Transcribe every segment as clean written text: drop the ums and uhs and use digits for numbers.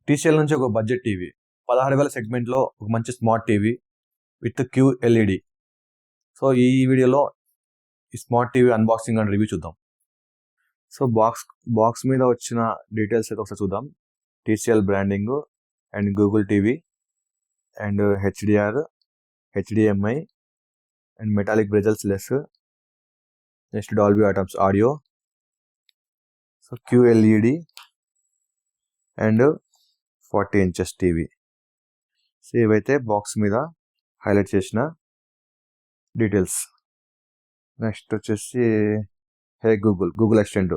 TCL నుంచి ఒక budget TV 16,000 సెగ్మెంట్లో ఒక మంచి smart TV with QLED. So ఈ వీడియోలో ఈ smart TV unboxing and review చూద్దాం. సో బాక్స్ మీద వచ్చిన డీటెయిల్స్ అయితే ఒకసారి చూద్దాం. TCL branding and Google TV and HDR, HDMI and metallic bezels less, next Dolby Atmos audio, so QLED and 40 inches TV. So ఇవైతే బాక్స్ మీద highlight చేసిన details. Next వచ్చేసి గూగుల్ అసిస్టెంట్.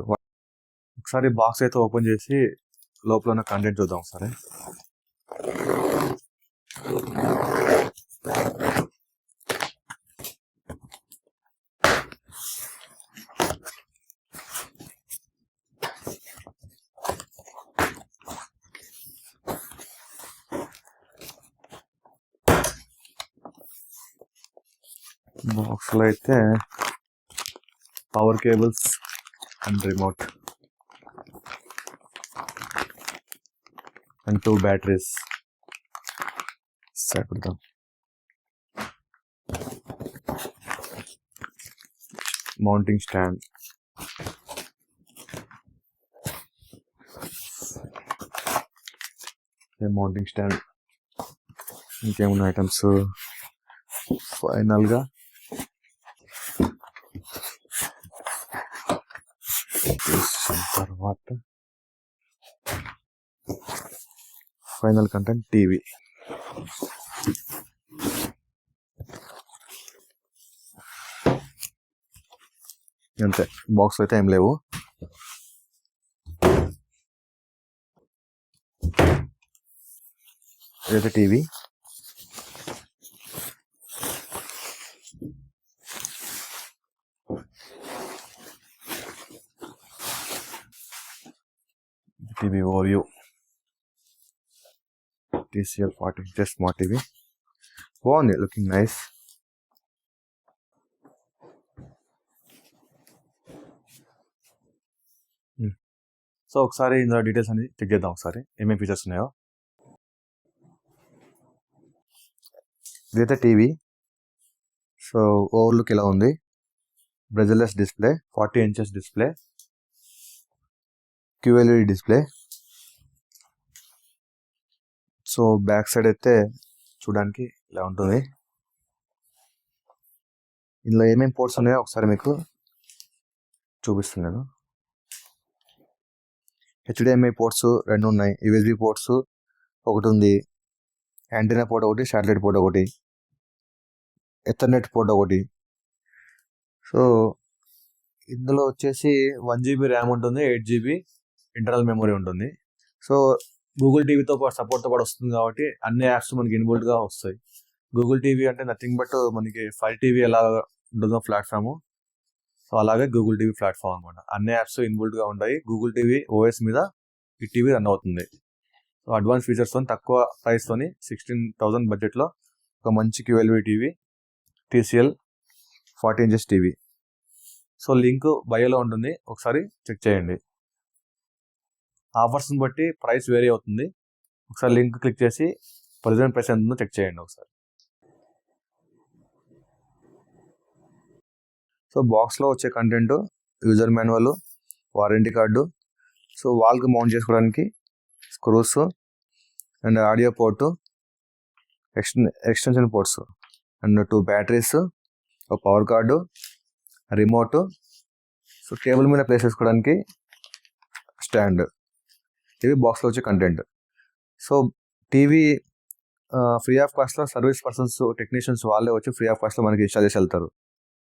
ఒకసారి బాక్స్ అయితే ఓపెన్ చేసి లోపల ఉన్న కంటెంట్ చూద్దాం ఒకసారి. బాక్స్లో అయితే power cables and remote and 2 batteries పెడతాం. మౌంటింగ్ స్టాండ్, ఇంకేమున్న ఐటమ్స్. ఫైనల్గా తర్వాత ఫైనల్ కంటెంట్ టీవీ. అంతే, బాక్స్ అయితే ఏం లేవు. ఇదైతే టీవీ. టీవీ ఓరియో TCL 40 inches స్మార్ట్ టీవీ. బాగుంది, లుకింగ్ నైస్. సో ఒకసారి ఇందులో డీటెయిల్స్ అనేది చెక్ చేద్దాం ఒకసారి, ఏమేమి ఫీచర్స్ ఉన్నాయో. ఇదైతే టీవీ. సో ఓవర్లుక్ ఇలా ఉంది. Bezelless display, 40 inches display, QLED display. So back side అయితే చూడడానికి ఇలా ఉంటుంది. ఇందులో ఏమేమి పోర్ట్స్ ఉన్నాయో ఒకసారి మీకు చూపిస్తున్నాను. HDMI పోర్ట్స్ 2 ఉన్నాయి, USB పోర్ట్స్ ఒకటి ఉంది, యాంటీనా పోర్ట్ ఒకటి, శాటిలైట్ పోర్ట్ ఒకటి, ఎథర్నెట్ పోర్ట్ ఒకటి. సో ఇందులో వచ్చేసి 1 GB ర్యామ్ ఉంటుంది, 8 GB ఇంటర్నల్ మెమరీ ఉంటుంది. సో గూగుల్ టీవీతో పాటు సపోర్ట్తో పాటు వస్తుంది కాబట్టి అన్ని యాప్స్ మనకి ఇన్బుల్ట్గా వస్తాయి. గూగుల్ టీవీ అంటే నథింగ్ బట్ మనకి ఫైర్ టీవీ ఎలా ఉంటుందో ప్లాట్ఫామ్, సో అలాగే గూగుల్ టీవీ ప్లాట్ఫామ్ అనమాట. అన్ని యాప్స్ ఇన్బుల్ట్గా ఉంటాయి. గూగుల్ టీవీ OS మీద ఈ టీవీ రన్ అవుతుంది. సో అడ్వాన్స్ ఫీచర్స్తో తక్కువ ప్రైస్తో 16,000 బడ్జెట్లో ఒక మంచి QLED TV, TCL 40 inches TV. So link బయోలో ఉంటుంది, ఒకసారి చెక్ చేయండి. ఆఫర్స్ని బట్టి ప్రైస్ వేరీ అవుతుంది. ఒకసారి లింక్ క్లిక్ చేసి ప్రజెంట్ ప్రైస్ ఎంత ఉందో చెక్ చేయండి ఒకసారి. సో బాక్స్లో వచ్చే content user manual, warranty card, so వాల్కి మౌంట్ చేసుకోవడానికి screws and audio port, extension ports and 2 batteries, ఒక power cord, remote, so table మీద ప్లేస్ చేసుకోవడానికి స్టాండ్. ఇవి బాక్స్లో వచ్చే content. So TV free of కాస్ట్లో సర్వీస్ పర్సన్స్, టెక్నీషియన్స్ వాళ్ళే వచ్చి ఫ్రీ ఆఫ్ కాస్ట్లో మనకి ఇన్స్టాల్ చేసి వెళ్తారు.